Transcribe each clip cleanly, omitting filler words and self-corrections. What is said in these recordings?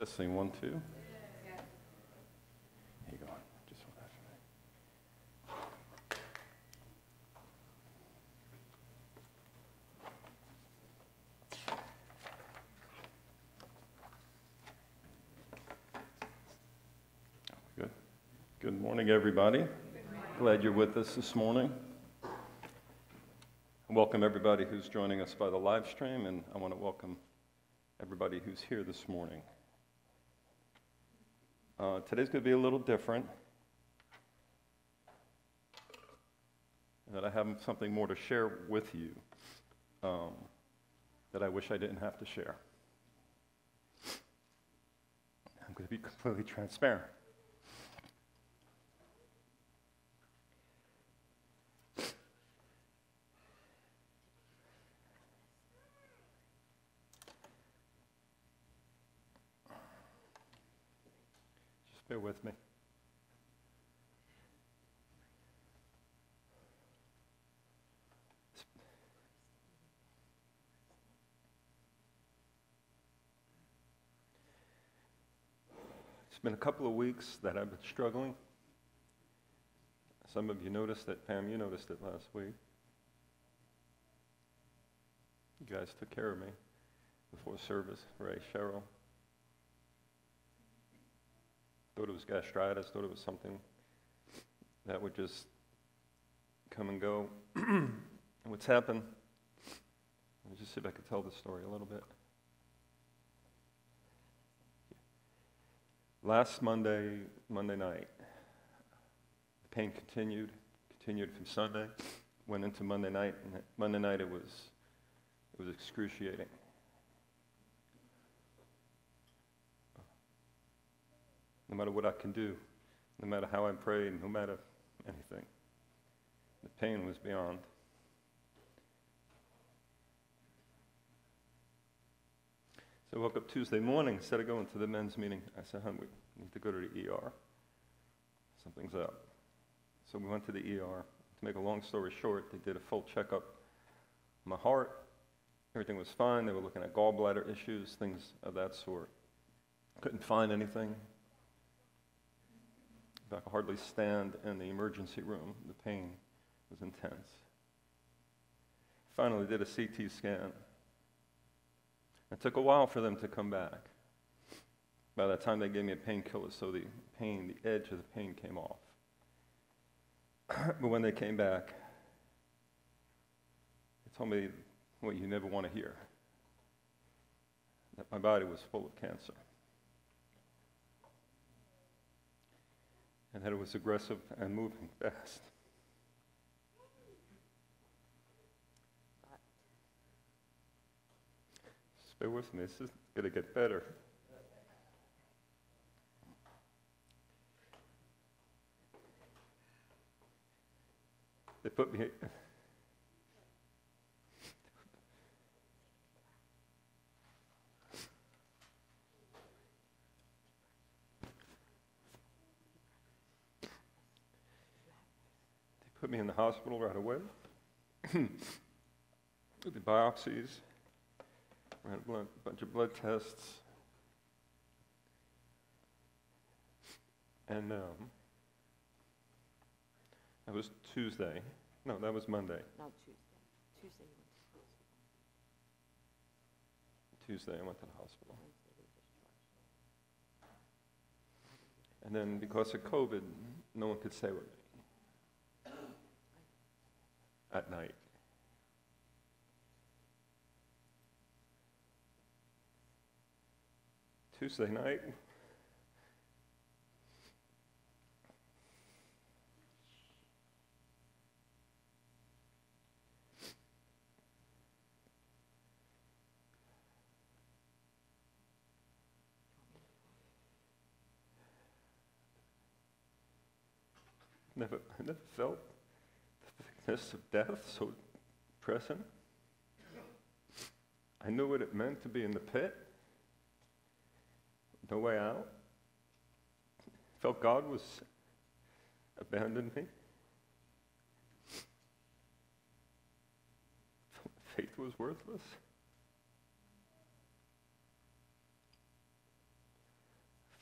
Testing 1, 2. Here you go. Just one after that. Good. Good morning, everybody. Glad you're with us this morning. Welcome everybody who's joining us by the live stream, and I want to welcome everybody who's here this morning. Today's going to be a little different. That I have something more to share with you that I wish I didn't have to share. I'm going to be completely transparent. Bear with me. It's been a couple of weeks that I've been struggling. Some of you noticed it. Pam, you noticed it last week. You guys took care of me before service. Ray, Cheryl. Thought it was gastritis, thought it was something that would just come and go. And what's happened, let me just see if I can tell the story a little bit. Last Monday night, the pain continued from Sunday, went into Monday night, and Monday night it was excruciating. No matter what I can do, no matter how I prayed, no matter anything, the pain was beyond. So I woke up Tuesday morning, instead of going to the men's meeting, I said, "Hon, we need to go to the ER. Something's up." So we went to the ER. To make a long story short, they did a full checkup of my heart. Everything was fine. They were looking at gallbladder issues, things of that sort. Couldn't find anything. I could hardly stand in the emergency room. The pain was intense. Finally did a CT scan. It took a while for them to come back. By that time, they gave me a painkiller, so the edge of the pain came off. But when they came back, they told me what you never want to hear, that my body was full of cancer. And that it was aggressive and moving fast. Stay with me, this is going to get better. They put me... Put me in the hospital right away. The biopsies, ran a bunch of blood tests, and that was Tuesday. No, that was Monday. Not Tuesday. Tuesday you went to the hospital. Tuesday I went to the hospital. And then because of COVID, no one could stay with me at night. Tuesday night, I never felt the thickness of death so present. I knew what it meant to be in the pit. No way out. Felt God was abandoned me. Felt faith was worthless.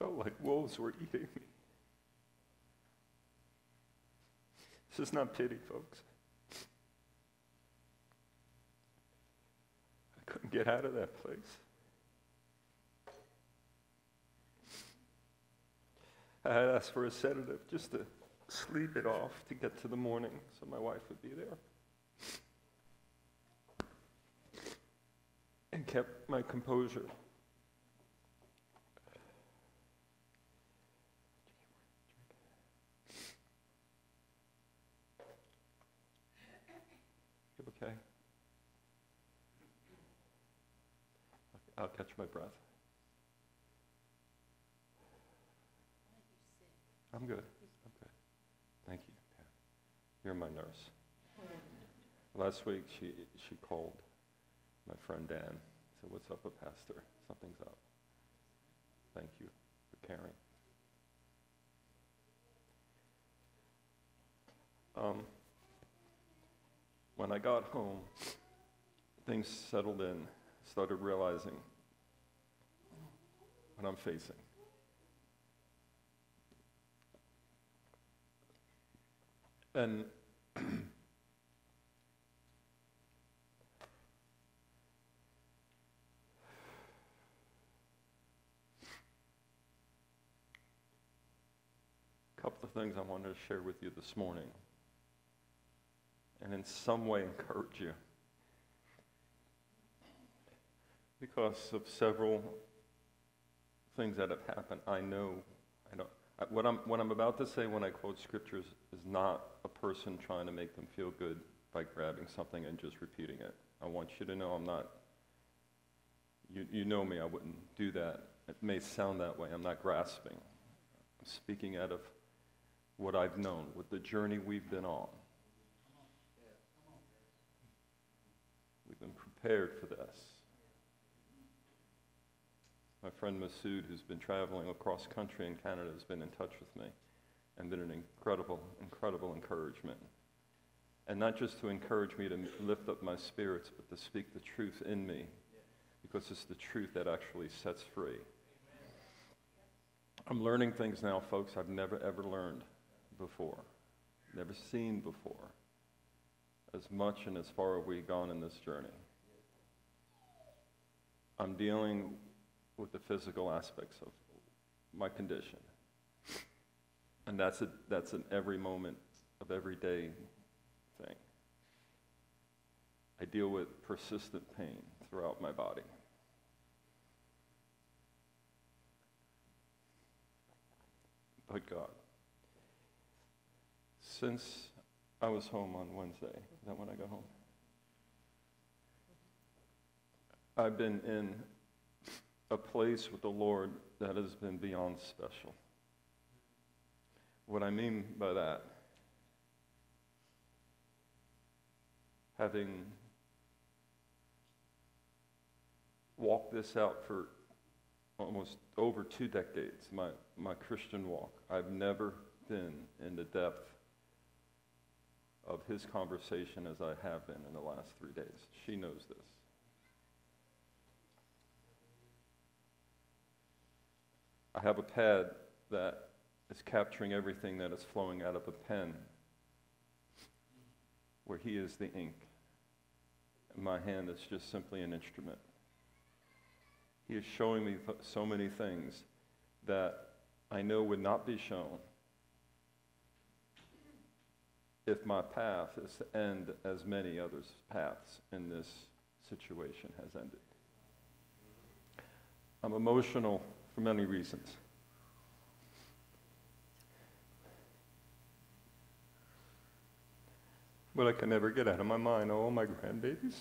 felt like wolves were eating me. This is not pity, folks. I couldn't get out of that place. I had asked for a sedative just to sleep it off to get to the morning so my wife would be there. And kept my composure. You okay? I'll catch my breath. I'm good. I'm good. Thank you. Yeah. You're my nurse. Last week she called my friend Dan. Said, "What's up with Pastor? Something's up." Thank you for caring. When I got home, things settled in. Started realizing what I'm facing. And a couple of things I wanted to share with you this morning, and in some way encourage you, because of several things that have happened. What I'm about to say when I quote scriptures is not a person trying to make them feel good by grabbing something and just repeating it. I want you to know I'm not, you know me, I wouldn't do that. It may sound that way. I'm not grasping. I'm speaking out of what I've known, with the journey we've been on. We've been prepared for this. My friend Masood, who's been traveling across country in Canada, has been in touch with me and been an incredible, incredible encouragement. And not just to encourage me to lift up my spirits, but to speak the truth in me, because it's the truth that actually sets free. I'm learning things now, folks, I've never, ever learned before, never seen before, as much and as far as we've gone in this journey. I'm dealing with the physical aspects of my condition. And that's an every moment of everyday thing. I deal with persistent pain throughout my body. But God, since I was home on Wednesday, is that when I got home? I've been in a place with the Lord that has been beyond special. What I mean by that, having walked this out for almost over 2 decades, my Christian walk, I've never been in the depth of his conversation as I have been in the last 3 days. She knows this. I have a pad that is capturing everything that is flowing out of a pen, where he is the ink, and my hand is just simply an instrument. He is showing me so many things that I know would not be shown if my path is to end as many others' paths in this situation has ended. I'm emotional for many reasons. But I can never get out of my mind all my grandbabies.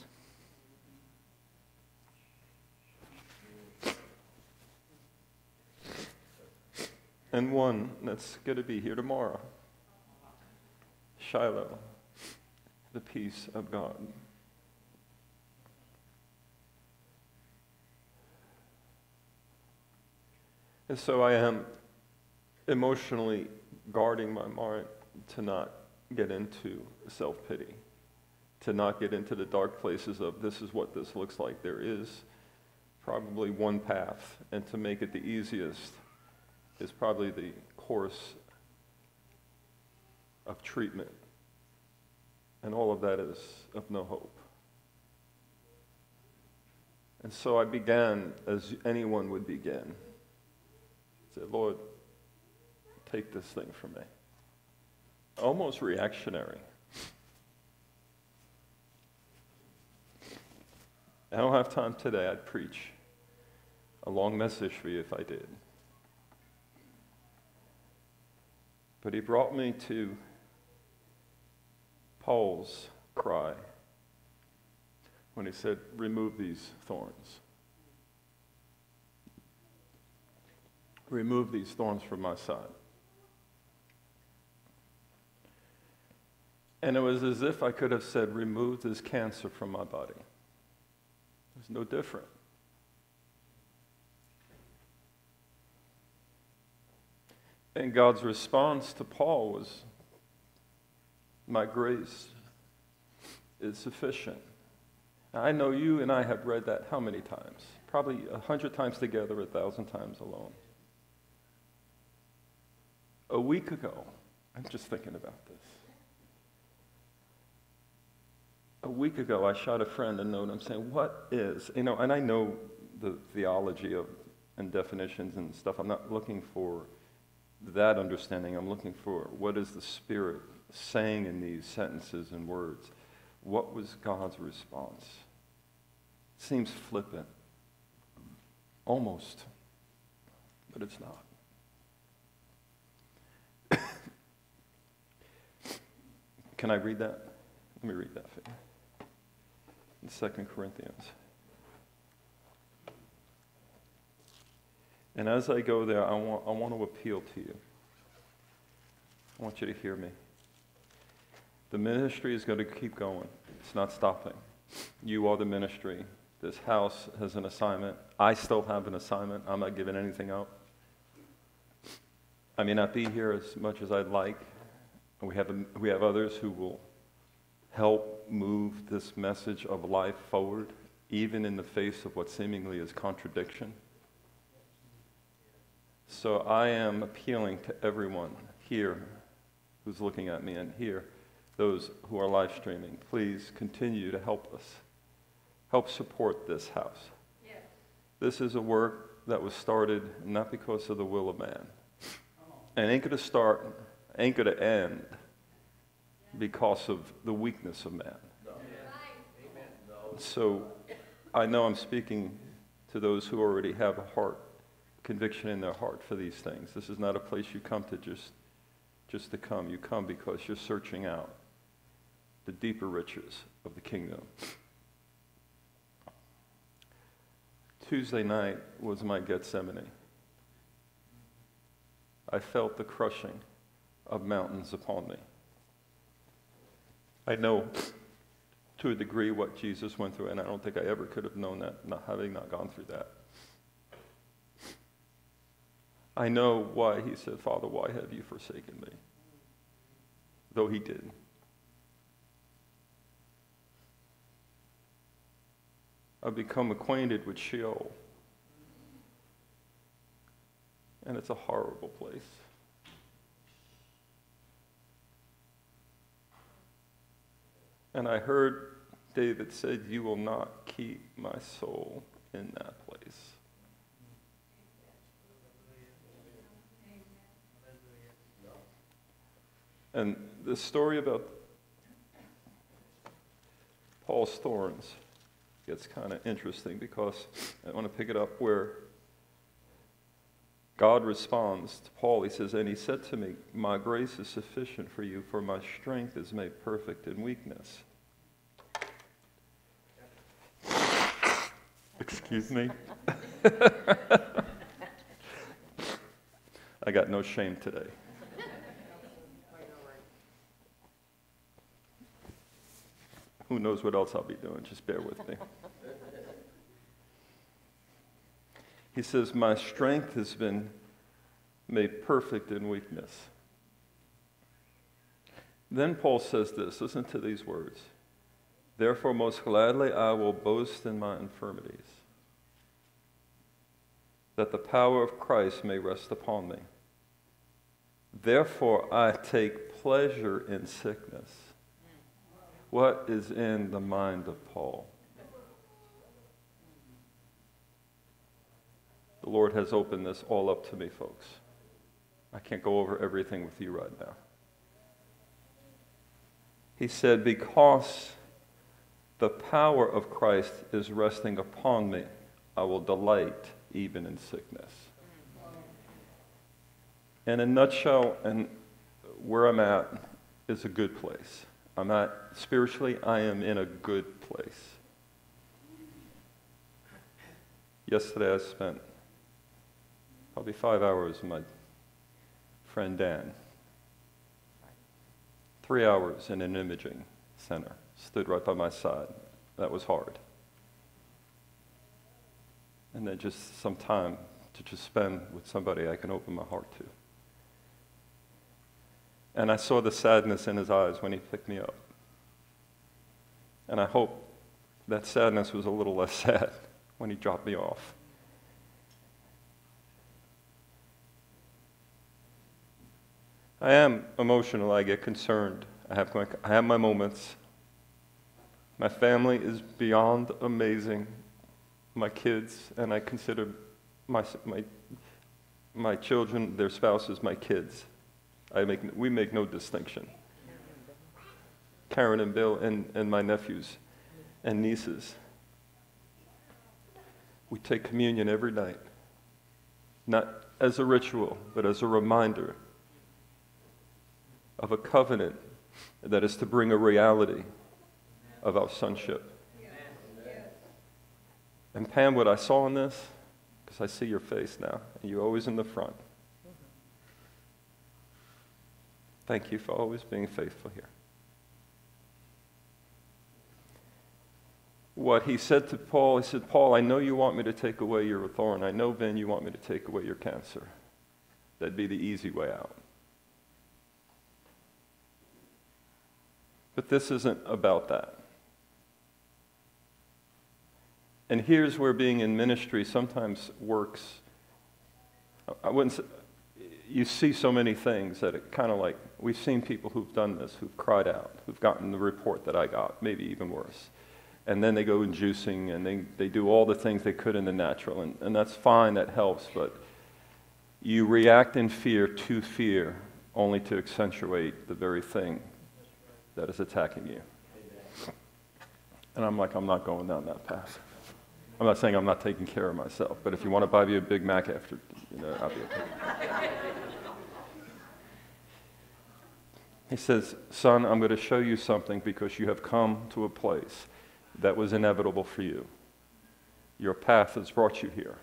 And one that's going to be here tomorrow. Shiloh, the peace of God. And so I am emotionally guarding my mind to not get into self-pity, to not get into the dark places of this is what this looks like. There is probably one path, and to make it the easiest is probably the course of treatment. And all of that is of no hope. And so I began as anyone would begin. I said, Lord, take this thing from me. Almost reactionary. I don't have time today. I'd preach a long message for you if I did. But he brought me to Paul's cry when he said, remove these thorns. Remove these thorns from my side. And it was as if I could have said, remove this cancer from my body. It's no different. And God's response to Paul was, my grace is sufficient. Now, I know you and I have read that how many times? Probably 100 times together, 1,000 times alone. A week ago, I'm just thinking about this. A week ago, I shot a friend a note. I'm saying, what is, and I know the theology of and definitions and stuff. I'm not looking for that understanding. I'm looking for what is the Spirit saying in these sentences and words. What was God's response? Seems flippant, almost, but it's not. Can I read that? Let me read that for you. In 2 Corinthians. And as I go there, I want to appeal to you. I want you to hear me. The ministry is going to keep going. It's not stopping. You are the ministry. This house has an assignment. I still have an assignment. I'm not giving anything up. I may not be here as much as I'd like. We have others who will help move this message of life forward, even in the face of what seemingly is contradiction. So I am appealing to everyone here who's looking at me and here, those who are live streaming. Please continue to help us. Help support this house. Yes. This is a work that was started not because of the will of man. And ain't going to start, ain't going to end because of the weakness of man. So I know I'm speaking to those who already have a heart, conviction in their heart for these things. This is not a place you come to just to come. You come because you're searching out the deeper riches of the kingdom. Tuesday night was my Gethsemane. I felt the crushing of mountains upon me. I know to a degree what Jesus went through, and I don't think I ever could have known that, having not gone through that. I know why he said, Father, why have you forsaken me? Though he did. I've become acquainted with Sheol. And it's a horrible place. And I heard David said, you will not keep my soul in that place. And the story about Paul's thorns gets kind of interesting because I want to pick it up where God responds to Paul. He says, and he said to me, my grace is sufficient for you, for my strength is made perfect in weakness. Excuse me. I got no shame today. Who knows what else I'll be doing? Just bear with me. He says, my strength has been made perfect in weakness. Then Paul says this, listen to these words. Therefore, most gladly I will boast in my infirmities. that the power of Christ may rest upon me. Therefore, I take pleasure in sickness. What is in the mind of Paul? The Lord has opened this all up to me, folks. I can't go over everything with you right now. He said, because the power of Christ is resting upon me, I will delight even in sickness. In a nutshell, and where I'm at is a good place. Spiritually, I am in a good place. Yesterday I spent probably 5 hours with my friend Dan. 3 hours in an imaging center. Stood right by my side. That was hard. And then just some time to just spend with somebody I can open my heart to. And I saw the sadness in his eyes when he picked me up. And I hope that sadness was a little less sad when he dropped me off. I am emotional. I get concerned. I have my moments. My family is beyond amazing. My kids, and I consider my children, their spouses, my kids. We make no distinction. Karen and Bill and my nephews and nieces. We take communion every night, not as a ritual, but as a reminder of a covenant that is to bring a reality of our sonship. And Pam, what I saw in this, because I see your face now, and you're always in the front. Thank you for always being faithful here. What he said to Paul, he said, Paul, I know you want me to take away your thorn. I know, Ben, you want me to take away your cancer. That'd be the easy way out. But this isn't about that. And here's where being in ministry sometimes works. I wouldn't say, you see so many things that it kind of like, we've seen people who've done this, who've cried out, who've gotten the report that I got, maybe even worse. And then they go in juicing and they do all the things they could in the natural. And that's fine, that helps, but you react in fear to fear only to accentuate the very thing that is attacking you. And I'm like, I'm not going down that path. I'm not saying I'm not taking care of myself, but if you want to buy me a Big Mac after, I'll be okay. He says, son, I'm going to show you something because you have come to a place that was inevitable for you. Your path has brought you here.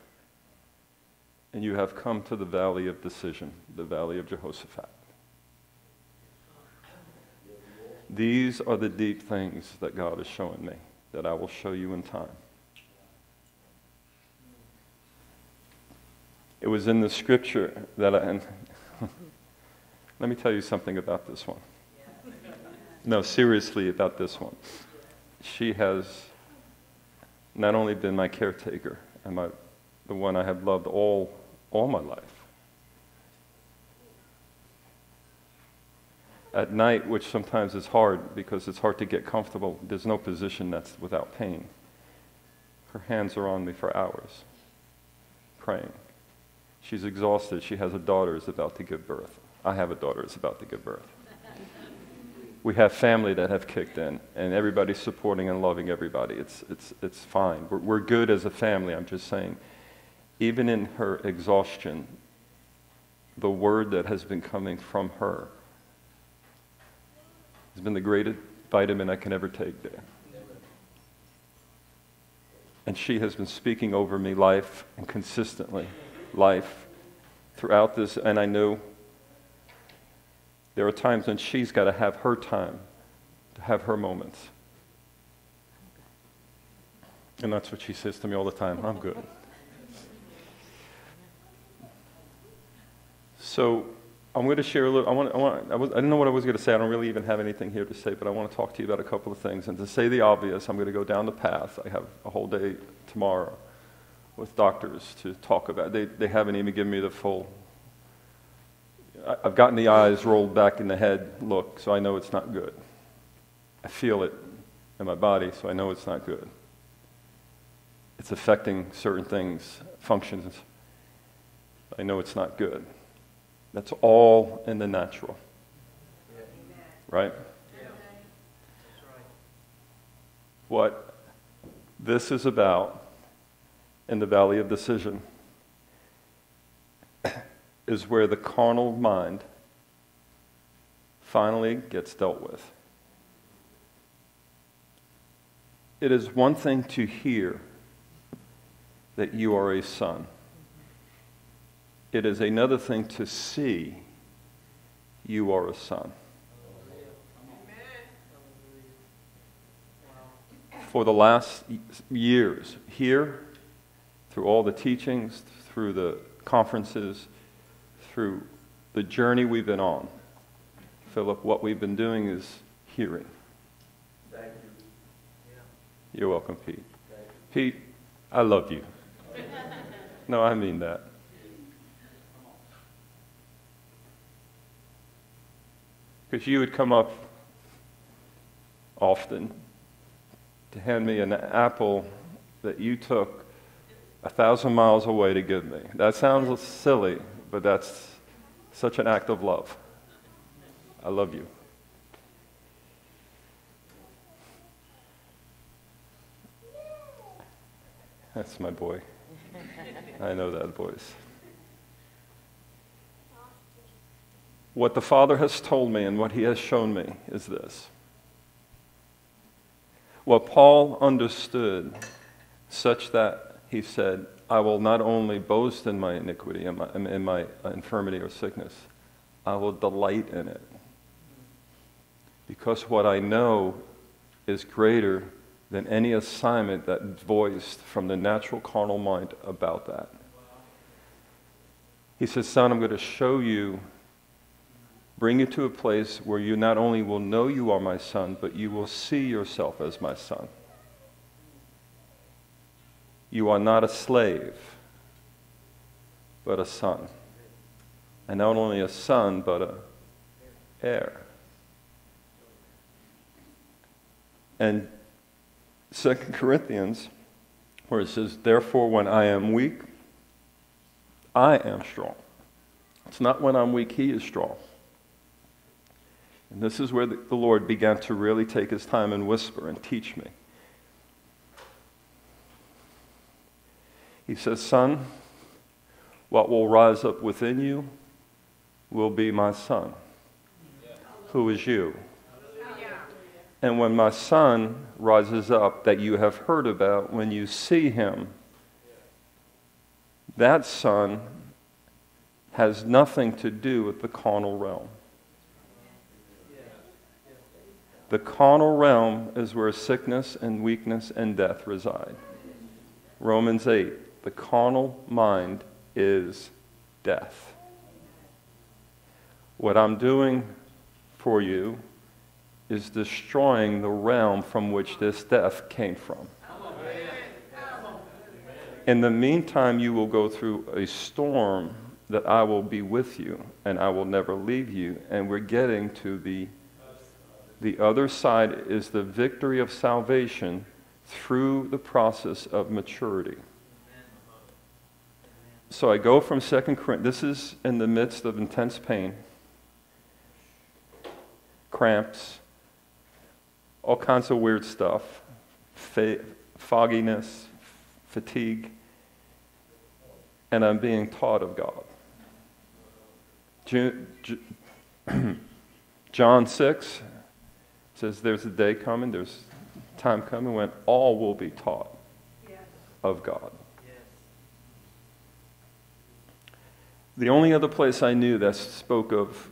And you have come to the valley of decision, the valley of Jehoshaphat. These are the deep things that God is showing me, that I will show you in time. It was in the scripture that let me tell you something about this one. No, seriously about this one. She has not only been my caretaker and the one I have loved all my life. At night, which sometimes is hard because it's hard to get comfortable, there's no position that's without pain. Her hands are on me for hours, praying. She's exhausted. She has a daughter who's about to give birth. I have a daughter who's about to give birth. We have family that have kicked in, and everybody's supporting and loving everybody. It's fine. We're good as a family. I'm just saying, even in her exhaustion, the word that has been coming from her has been the greatest vitamin I can ever take there. And she has been speaking over me life and consistently life throughout this, and I know there are times when she's got to have her time, to have her moments. And that's what she says to me all the time, I'm good. So I'm going to share a little, I didn't know what I was going to say. I don't really even have anything here to say, but I want to talk to you about a couple of things. And to say the obvious, I'm going to go down the path. I have a whole day tomorrow with doctors to talk about it. They haven't even given me the full. I've gotten the eyes rolled back in the head look, so I know it's not good. I feel it in my body, so I know it's not good. It's affecting certain things, functions. I know it's not good. That's all in the natural. Right? What this is about in the Valley of Decision is where the carnal mind finally gets dealt with. It is one thing to hear that you are a son. It is another thing to see you are a son. For the last years, here, through all the teachings, through the conferences, through the journey we've been on, Philip, what we've been doing is hearing. Thank you. You're welcome, Pete. Pete, I love you. No, I mean that. Because you would come up often to hand me an apple that you took 1,000 miles away to give me. That sounds silly, but that's such an act of love. I love you. That's my boy. I know that voice. What the Father has told me and what He has shown me is this. What Paul understood, such that he said, I will not only boast in my iniquity, in my infirmity or sickness, I will delight in it. Because what I know is greater than any assignment that's voiced from the natural carnal mind about that. He says, son, I'm going to show you, bring you to a place where you not only will know you are my son, but you will see yourself as my son. You are not a slave, but a son. And not only a son, but an heir. And 2 Corinthians, where it says, therefore when I am weak, I am strong. It's not when I'm weak, He is strong. And this is where the Lord began to really take His time and whisper and teach me. He says, son, what will rise up within you will be my son, who is you. And when my son rises up that you have heard about, when you see him, that son has nothing to do with the carnal realm. The carnal realm is where sickness and weakness and death reside. Romans 8, the carnal mind is death. What I'm doing for you is destroying the realm from which this death came from. In the meantime, you will go through a storm that I will be with you, and I will never leave you. And we're getting to the other side is the victory of salvation through the process of maturity. So I go from 2 Corinthians. This is in the midst of intense pain, cramps, all kinds of weird stuff, fogginess, fatigue, and I'm being taught of God. John 6 says there's a day coming, there's time coming when all will be taught of God. The only other place I knew that spoke of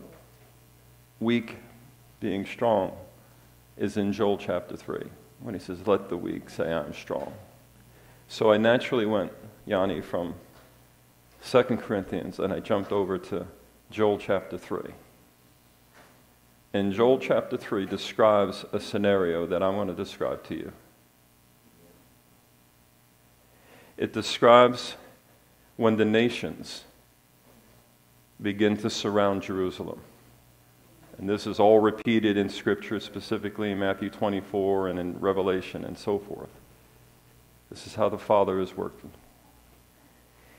weak being strong is in Joel chapter 3, when he says, let the weak say I'm strong. So I naturally went, Yanni, from 2 Corinthians, and I jumped over to Joel chapter 3. And Joel chapter 3 describes a scenario that I want to describe to you. It describes when the nations begin to surround Jerusalem. And this is all repeated in Scripture, specifically in Matthew 24 and in Revelation and so forth. This is how the Father is working.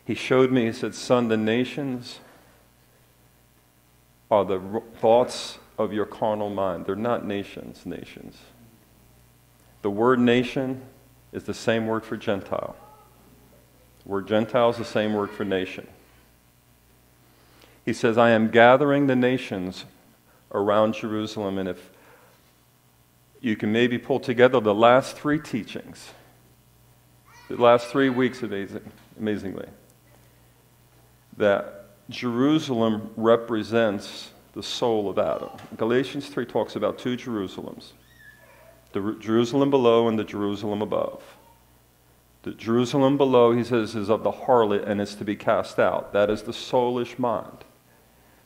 He showed me, he said, son, the nations are the thoughts of your carnal mind. They're not nations. The word nation is the same word for Gentile. The word Gentile is the same word for nation. He says, I am gathering the nations around Jerusalem, and if you can maybe pull together the last 3 teachings, the last 3 weeks, amazingly, that Jerusalem represents the soul of Adam. Galatians 3 talks about 2 Jerusalems, the Jerusalem below and the Jerusalem above. The Jerusalem below, he says, is of the harlot and is to be cast out. That is the soulish mind.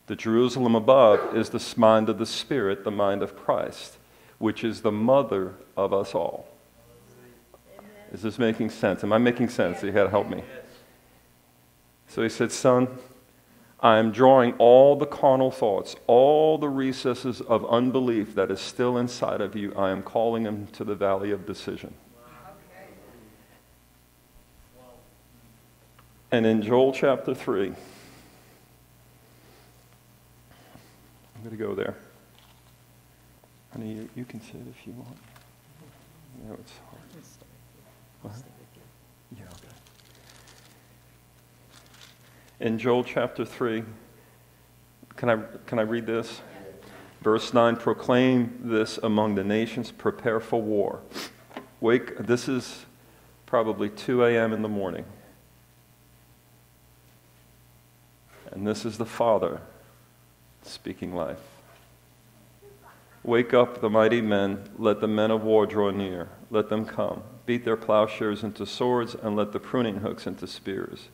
The Jerusalem above is the mind of the Spirit, the mind of Christ, which is the mother of us all. Is this making sense? Am I making sense? You had to help me. So he said, son, I am drawing all the carnal thoughts, all the recesses of unbelief that is still inside of you, I am calling them to the valley of decision. And in Joel chapter 3, I'm going to go there. Honey, you can sit if you want. I know it's hard. What? Yeah, okay. In Joel chapter 3, can I read this? Verse 9, proclaim this among the nations, prepare for war. This is probably 2 a.m. in the morning. And this is the Father speaking life. Wake up the mighty men, let the men of war draw near, let them come. Beat their plowshares into swords, and let the pruning hooks into spears.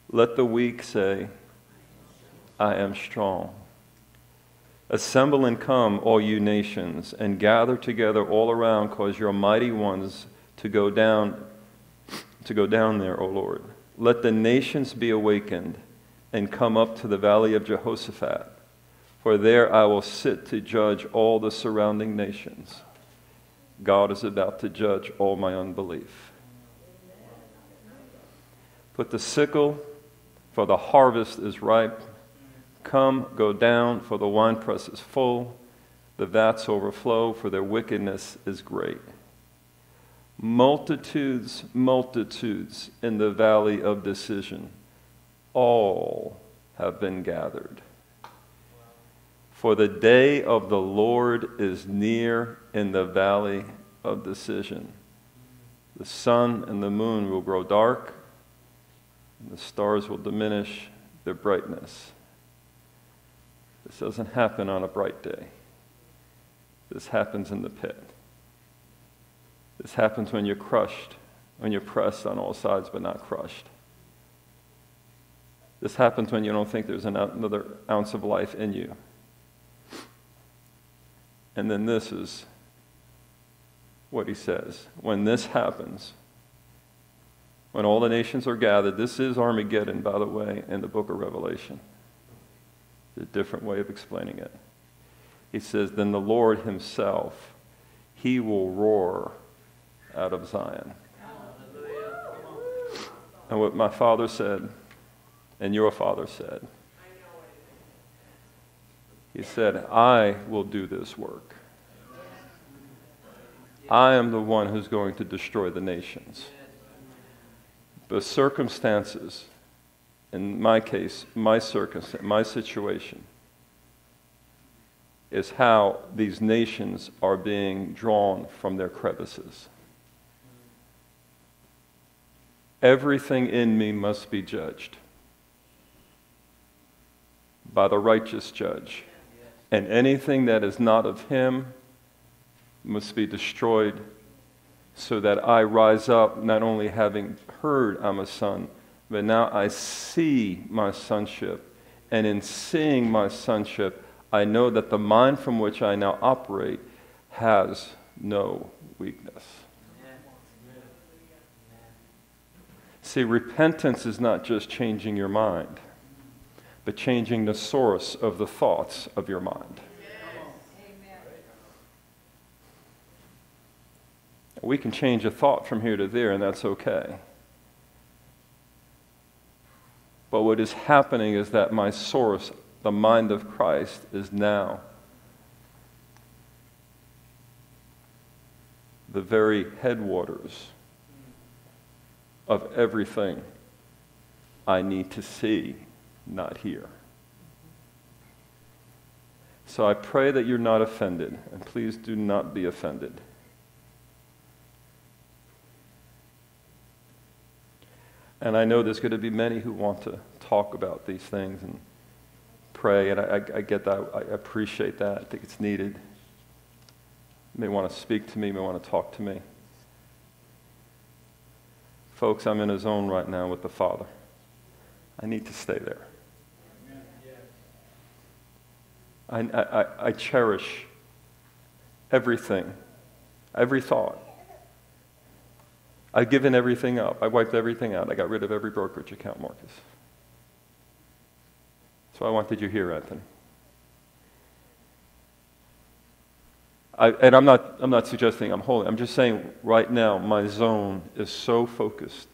Let the weak say, I am strong. Assemble and come, all you nations, and gather together all around, cause your mighty ones to go down there, O Lord. Let the nations be awakened, and come up to the valley of Jehoshaphat, for there I will sit to judge all the surrounding nations. God is about to judge all my unbelief. Put the sickle, for the harvest is ripe. Come, go down, for the winepress is full. The vats overflow, for their wickedness is great. Multitudes, multitudes in the valley of decision. All have been gathered. For the day of the Lord is near in the valley of decision. The sun and the moon will grow dark, and the stars will diminish their brightness. This doesn't happen on a bright day. This happens in the pit. This happens when you're crushed, when you're pressed on all sides but not crushed. This happens when you don't think there's another ounce of life in you. And then this is what he says. When this happens, when all the nations are gathered, this is Armageddon, by the way, in the book of Revelation. It's a different way of explaining it. He says, then the Lord himself, he will roar out of Zion. And what my father said, and your father said, he said, I will do this work. I am the one who's going to destroy the nations. The circumstances, in my case, my circumstance, my situation, is how these nations are being drawn from their crevices. Everything in me must be judged by the righteous judge. And anything that is not of him must be destroyed, so that I rise up, not only having heard I'm a son, but now I see my sonship. And in seeing my sonship, I know that the mind from which I now operate has no weakness. See, repentance is not just changing your mind, but changing the source of the thoughts of your mind. We can change a thought from here to there, and that's okay. But what is happening is that my source, the mind of Christ, is now the very headwaters of everything I need to see, not hear. So I pray that you're not offended, and please do not be offended. And I know there's going to be many who want to talk about these things and pray, and I get that. I appreciate that. I think it's needed. You may want to speak to me, may want to talk to me. Folks, I'm in a zone right now with the Father. I need to stay there. I cherish everything, every thought. I've given everything up. I wiped everything out. I got rid of every brokerage account, Marcus. So I wanted you here, Anthony. And I'm not suggesting I'm holy. I'm just saying right now my zone is so focused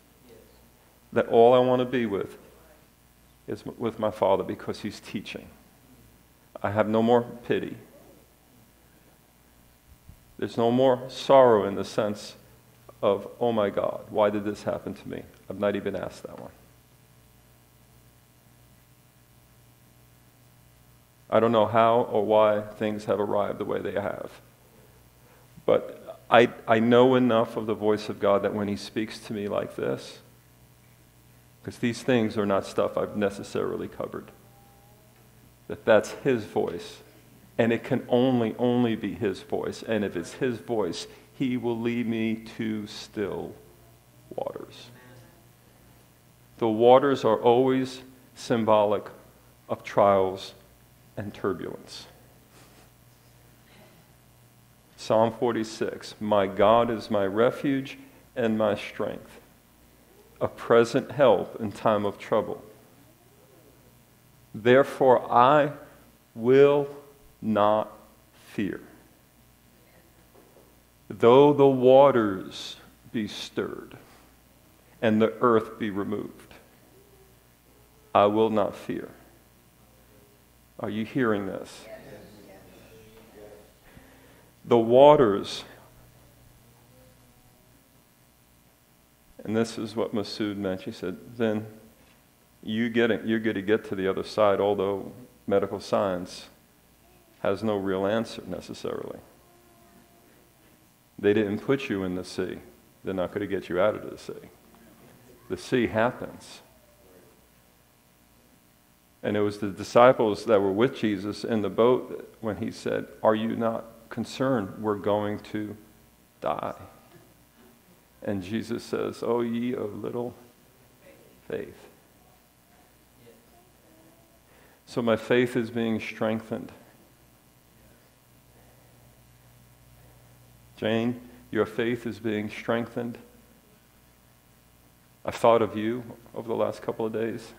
that all I want to be with is with my Father because He's teaching. I have no more pity. There's no more sorrow in the sense of, oh my God, why did this happen to me? I've not even asked that one. I don't know how or why things have arrived the way they have. But I know enough of the voice of God that when He speaks to me like this, because these things are not stuff I've necessarily covered, that's His voice. And it can only be His voice. And if it's His voice, He will lead me to still waters. The waters are always symbolic of trials and turbulence. Psalm 46, my God is my refuge and my strength, a present help in time of trouble. Therefore I will not fear. Though the waters be stirred and the earth be removed, I will not fear. Are you hearing this? The waters, and this is what Masood meant. She said, then you're going to get to the other side, although medical science has no real answer necessarily. They didn't put you in the sea. They're not going to get you out of the sea. The sea happens. And it was the disciples that were with Jesus in the boat when He said, are you not concerned? We're going to die. And Jesus says, oh, ye of little faith. So my faith is being strengthened. Jane, your faith is being strengthened. I've thought of you over the last couple of days.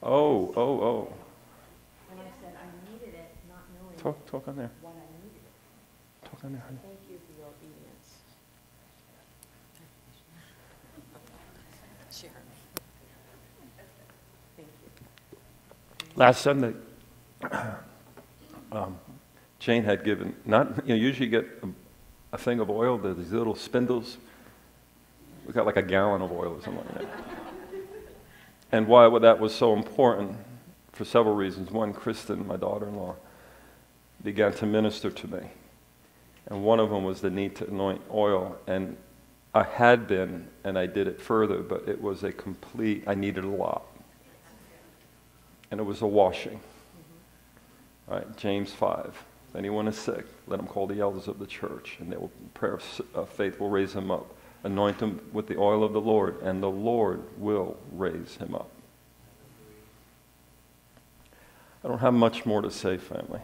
Oh. And I said I needed it, not knowing Talk on there. what I needed it. Talk on there, honey. Thank you for your obedience. Sharon. Thank you. Last Sunday, Jane had given, usually you get a thing of oil, there's these little spindles. We got like a gallon of oil or something like that. And why that was so important, for several reasons. One, Kristen, my daughter-in-law, began to minister to me. And one of them was the need to anoint oil. And I had been, and I did it further, but it was I needed a lot. And it was a washing. All right, James 5. If anyone is sick, let him call the elders of the church, and they will, prayer of faith will raise him up. Anoint him with the oil of the Lord, and the Lord will raise him up. I don't have much more to say, family,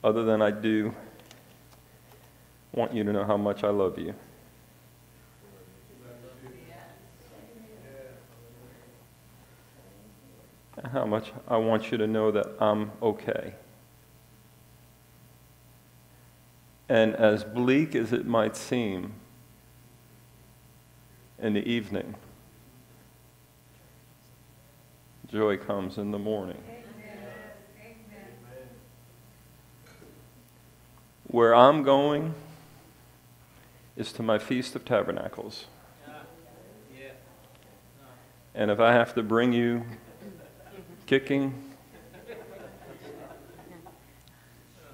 other than I do want you to know how much I love you. How much I want you to know that I'm okay. And as bleak as it might seem in the evening, joy comes in the morning. Where I'm going is to my Feast of Tabernacles. And if I have to bring you kicking,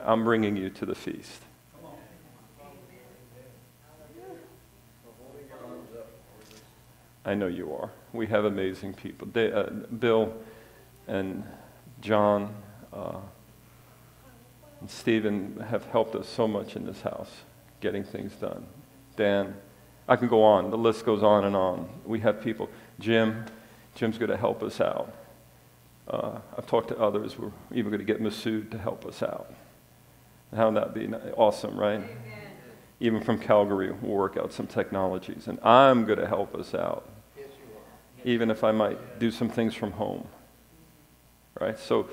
I'm bringing you to the feast. I know you are. We have amazing people. Bill and John and Stephen have helped us so much in this house, getting things done. Dan, I can go on. The list goes on and on. We have people. Jim's going to help us out. I've talked to others. We're even going to get Masood to help us out. How would that be awesome, right? Amen. Even from Calgary, we'll work out some technologies. And I'm going to help us out. Yes, you are. Even if I might do some things from home. Right? So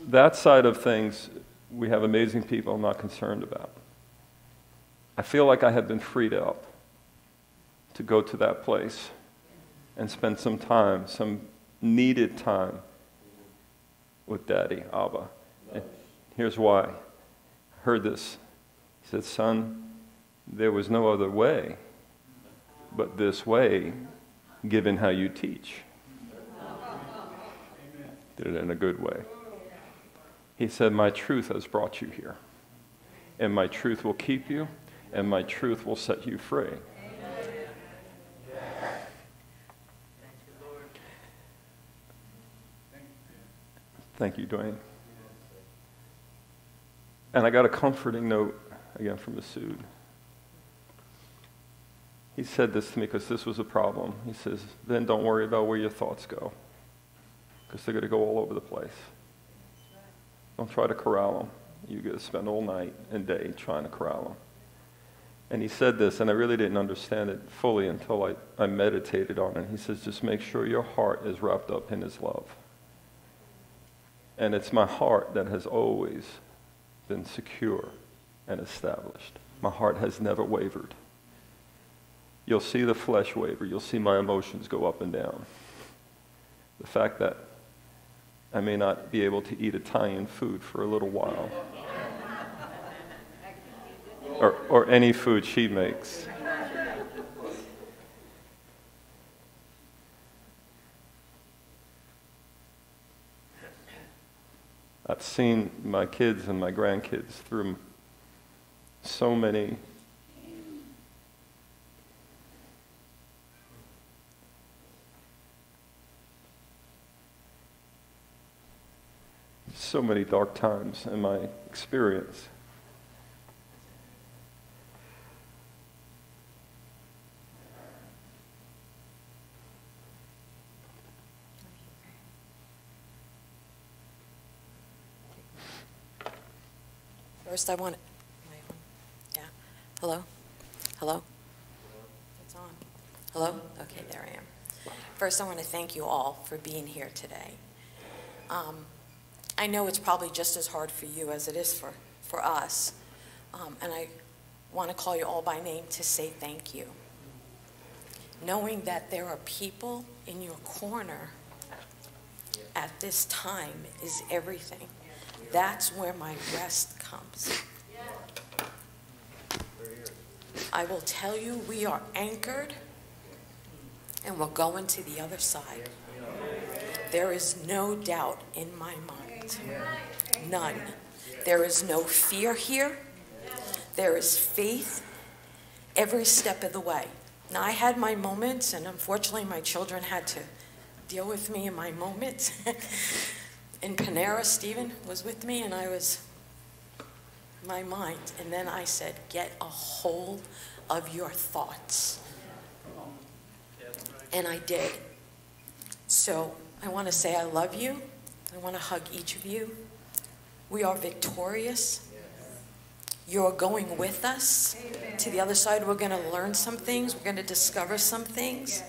that side of things, we have amazing people I'm not concerned about. I feel like I have been freed up to go to that place and spend some time, some needed time with Daddy, Abba. And here's why. I heard this. He said, son, there was no other way but this way, given how you teach. Did it in a good way. He said, my truth has brought you here. And my truth will keep you, and my truth will set you free. Thank you, Dwayne. And I got a comforting note, again, from Masood. He said this to me because this was a problem. He says, then don't worry about where your thoughts go, because they're going to go all over the place. Don't try to corral them. You're going to spend all night and day trying to corral them. And he said this, and I really didn't understand it fully until I meditated on it. He says, just make sure your heart is wrapped up in his love. And it's my heart that has always been secure and established. My heart has never wavered. You'll see the flesh waver. You'll see my emotions go up and down. The fact that I may not be able to eat Italian food for a little while. Or any food she makes. I've seen my kids and my grandkids through so many dark times in my experience. First, I want to. Yeah. Hello? Hello? It's on. Hello? Okay, there I am. First, I want to thank you all for being here today. I know it's probably just as hard for you as it is for us. And I want to call you all by name to say thank you. Knowing that there are people in your corner at this time is everything. That's where my rest comes. I will tell you, we are anchored and we're going to the other side. There is no doubt in my mind. None. There is no fear here. There is faith every step of the way. Now, I had my moments, and unfortunately my children had to deal with me in my moments. In Panera, Stephen was with me, and I was my mind. And then I said, get a hold of your thoughts. And I did. So I want to say I love you. I want to hug each of you. We are victorious. You're going with us to the other side. We're going to learn some things. We're going to discover some things.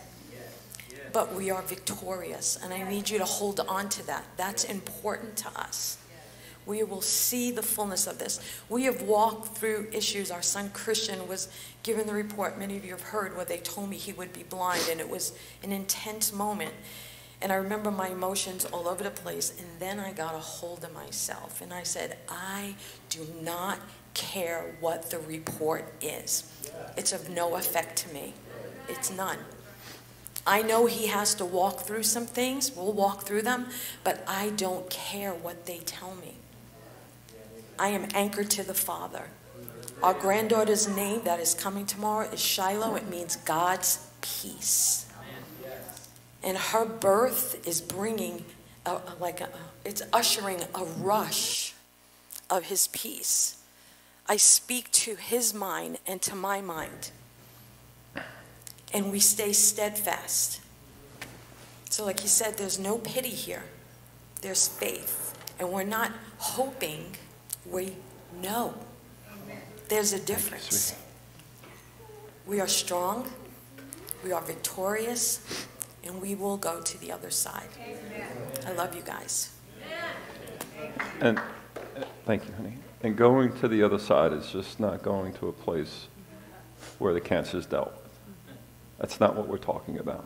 But we are victorious, and I need you to hold on to that. That's important to us. We will see the fullness of this. We have walked through issues. Our son Christian was given the report, many of you have heard, where they told me he would be blind, and it was an intense moment. And I remember my emotions all over the place, and then I got a hold of myself, and I said, I do not care what the report is. It's of no effect to me. It's none. I know he has to walk through some things. We'll walk through them, but I don't care what they tell me. I am anchored to the Father. Our granddaughter's name that is coming tomorrow is Shiloh. It means God's peace. And her birth is bringing, it's ushering a rush of his peace. I speak to his mind and to my mind. And we stay steadfast. So like he said, there's no pity here. There's faith. And we're not hoping, we know. There's a difference. We are strong, we are victorious, and we will go to the other side. I love you guys. And thank you, honey. And going to the other side is just not going to a place where the cancer is dealt with. That's not what we're talking about.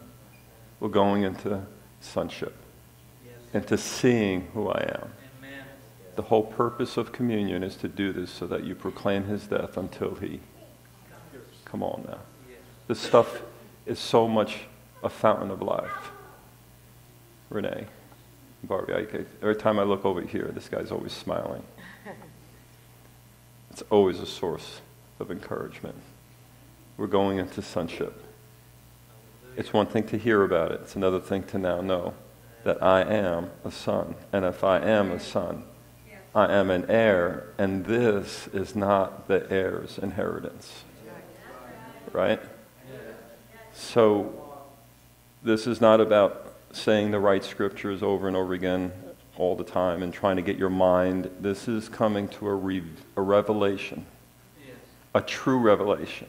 We're going into sonship, into seeing who I am. The whole purpose of communion is to do this so that you proclaim his death until he... Come on now. This stuff is so much a fountain of life. Renee, Barbie, every time I look over here, this guy's always smiling. It's always a source of encouragement. We're going into sonship. It's one thing to hear about it. It's another thing to now know that I am a son. And if I am a son, I am an heir, and this is not the heir's inheritance. Right? So this is not about saying the right scriptures over and over again all the time and trying to get your mind. This is coming to a revelation, a true revelation.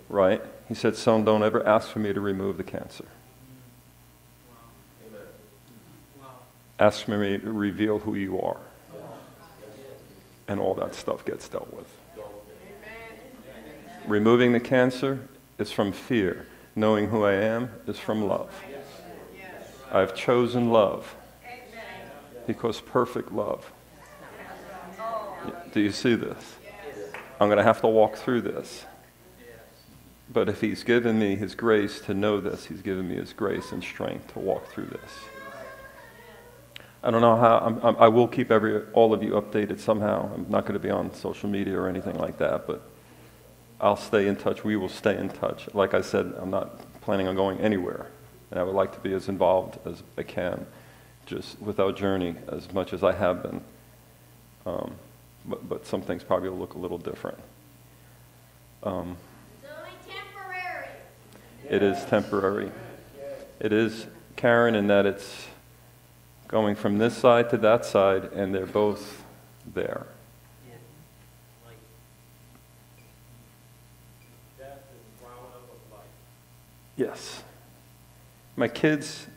Right? He said, son, don't ever ask for me to remove the cancer. Ask me to reveal who you are. And all that stuff gets dealt with. Removing the cancer is from fear. Knowing who I am is from love. I've chosen love because perfect love. Do you see this? I'm going to have to walk through this. But if he's given me his grace to know this, he's given me his grace and strength to walk through this. I don't know how, I will keep all of you updated somehow. I'm not going to be on social media or anything like that, but I'll stay in touch. We will stay in touch. Like I said, I'm not planning on going anywhere, and I would like to be as involved as I can, just with our journey as much as I have been. But some things probably will look a little different. It's only temporary. It is temporary. It is, Karen, in that it's going from this side to that side, and they're both there. Yes. My grandkids,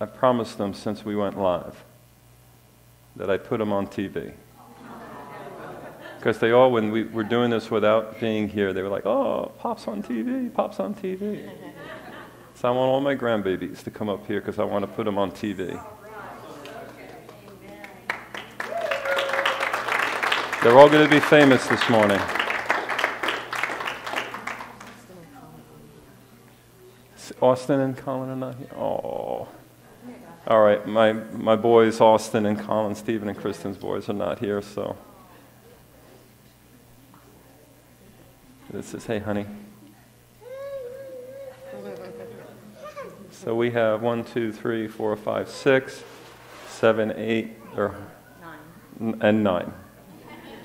I promised them since we went live that I put them on TV. Because they all, when we were doing this without being here, they were like, oh, Pop's on TV, Pop's on TV. So I want all my grandbabies to come up here because I want to put them on TV. They're all going to be famous this morning. Austin and Colin are not here? Oh. All right, my boys, Austin and Colin, Stephen and Kristen's boys are not here, so. This is, hey, honey. So we have 1, 2, 3, 4, 5, 6, 7, 8, or 9.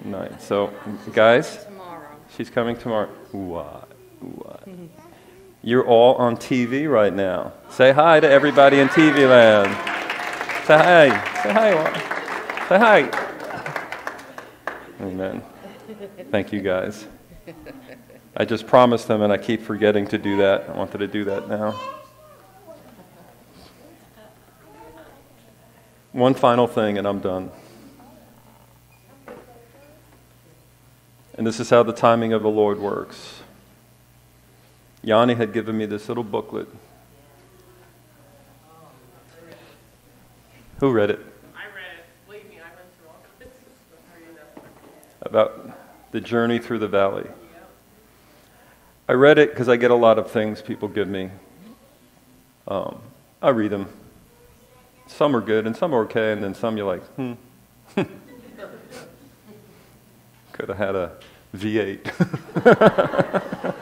9. So, guys, tomorrow. She's coming tomorrow. What? You're all on TV right now. Say hi to everybody in TV land. Say hi. Say hi. Say hi. Amen. Thank you, guys. I just promised them, and I keep forgetting to do that. I wanted to do that now. One final thing, and I'm done. And this is how the timing of the Lord works. Yanni had given me this little booklet. Who read it? I read it. Believe me, I went through all kinds of stuff. About the journey through the valley. I read it because I get a lot of things people give me. I read them. Some are good and some are okay, and then some you're like, Could have had a V8.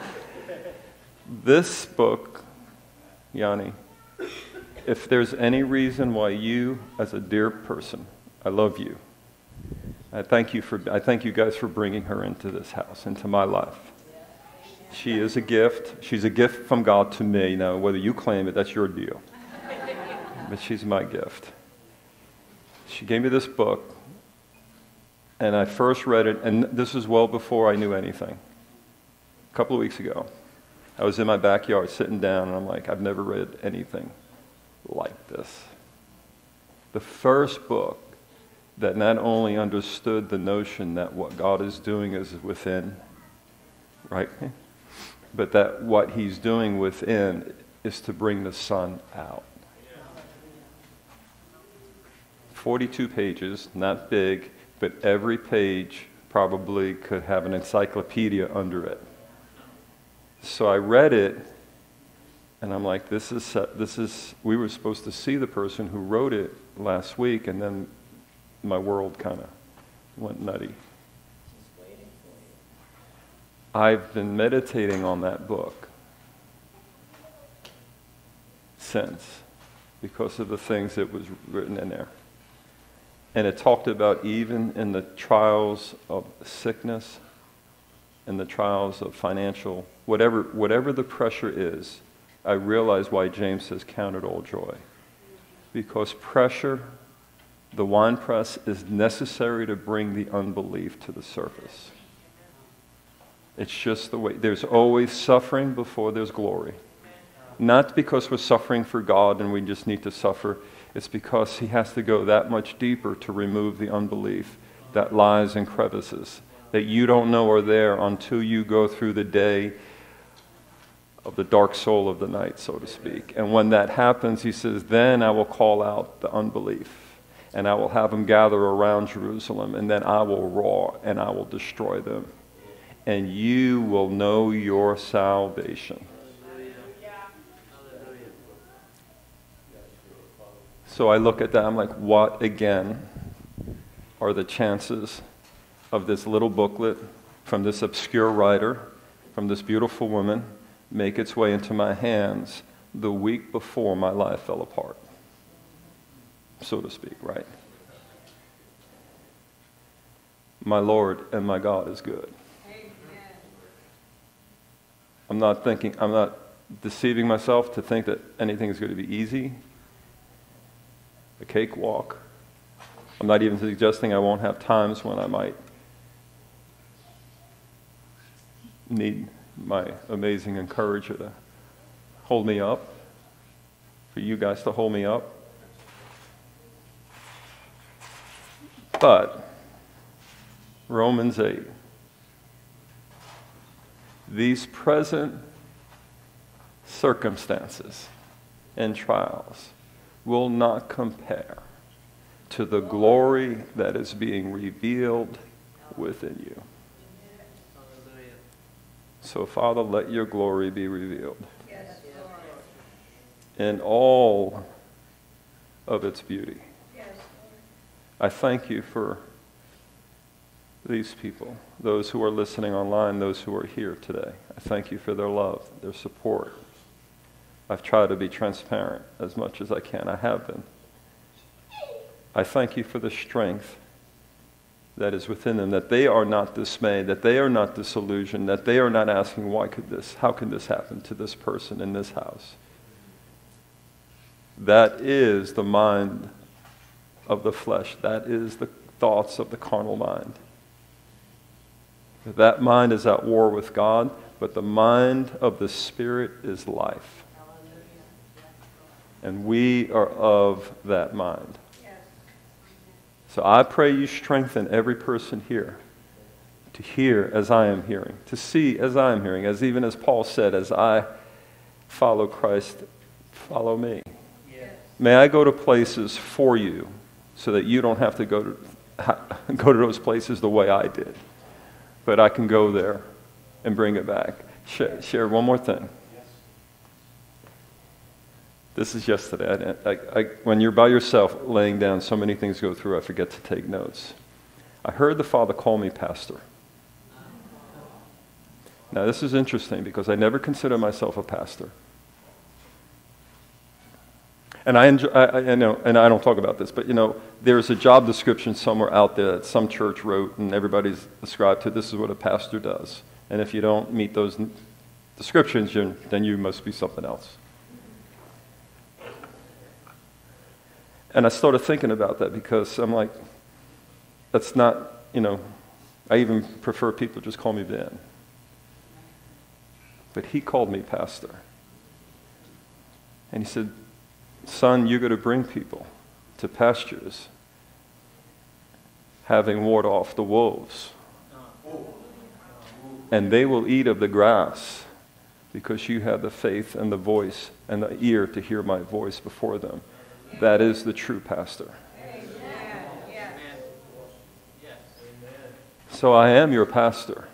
This book, Yanni, if there's any reason why you, as a dear person, I love you. I thank you guys for bringing her into this house, into my life. She is a gift. She's a gift from God to me. Now, whether you claim it, that's your deal. But she's my gift. She gave me this book, and I first read it, and this was well before I knew anything. A couple of weeks ago, I was in my backyard sitting down, and I'm like, I've never read anything like this. The first book that not only understood the notion that what God is doing is within, right? But that what he's doing within is to bring the sun out. 42 pages, not big, but every page probably could have an encyclopedia under it. So I read it, and I'm like, this is, we were supposed to see the person who wrote it last week, and then my world kind of went nutty. I've been meditating on that book since, because of the things that was written in there. And it talked about even in the trials of sickness, in the trials of financial, whatever the pressure is, I realize why James says, count it all joy. Because pressure, the winepress, is necessary to bring the unbelief to the surface. It's just the way. There's always suffering before there's glory. Not because we're suffering for God and we just need to suffer. It's because he has to go that much deeper to remove the unbelief that lies in crevices that you don't know are there until you go through the day of the dark soul of the night, so to speak. And when that happens, he says, then I will call out the unbelief, and I will have them gather around Jerusalem, and then I will roar, and I will destroy them. And you will know your salvation. So I look at that, I'm like, what again are the chances of this little booklet from this obscure writer, from this beautiful woman, make its way into my hands the week before my life fell apart, so to speak, right? My Lord and my God is good. I'm not deceiving myself to think that anything is going to be easy, a cakewalk. I'm not even suggesting I won't have times when I might need my amazing encourager to hold me up, for you guys to hold me up. But Romans 8, these present circumstances and trials will not compare to the glory that is being revealed within you. So, Father, let your glory be revealed in all of its beauty. I thank you for these people, those who are listening online, those who are here today. I thank you for their love, their support. I've tried to be transparent as much as I can. I have been. I thank you for the strength that is within them, that they are not dismayed, that they are not disillusioned, that they are not asking, how could this happen to this person in this house? That is the mind of the flesh. That is the thoughts of the carnal mind. That mind is at war with God, but the mind of the Spirit is life. And we are of that mind. So I pray you strengthen every person here to hear as I am hearing, to see as I am hearing, as even as Paul said, as I follow Christ, follow me. May I go to places for you so that you don't have to go to those places the way I did. But I can go there and bring it back. Share one more thing. This is yesterday. When you're by yourself laying down, so many things go through, I forget to take notes. I heard the Father call me pastor. Now, this is interesting because I never consider myself a pastor. And I know, and I don't talk about this, but there's a job description somewhere out there that some church wrote, and everybody's ascribed to. This is what a pastor does. And if you don't meet those descriptions, then you must be something else. And I started thinking about that because I'm like, that's not, I even prefer people just call me Ben. But he called me pastor. And he said, son, you're going to bring people to pastures, having ward off the wolves. And they will eat of the grass because you have the faith and the voice and the ear to hear my voice before them. That is the true pastor. So I am your pastor.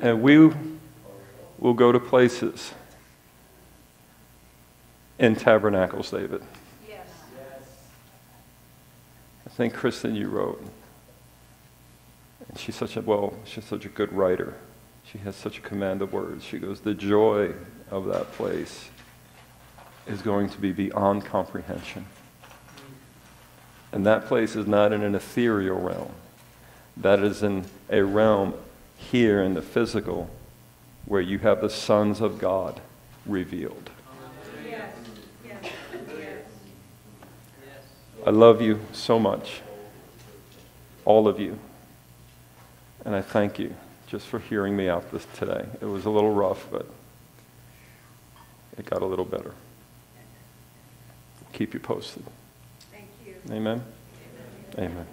And we will go to places in tabernacles, David. I think, Kristen, you wrote. And she's such a good writer. She has such a command of words. She goes, the joy of that place is going to be beyond comprehension. And that place is not in an ethereal realm. That is in a realm here in the physical where you have the sons of God revealed. I love you so much, all of you. And I thank you just for hearing me out today. It was a little rough, but it got a little better. Keep you posted. Thank you. Amen? Amen.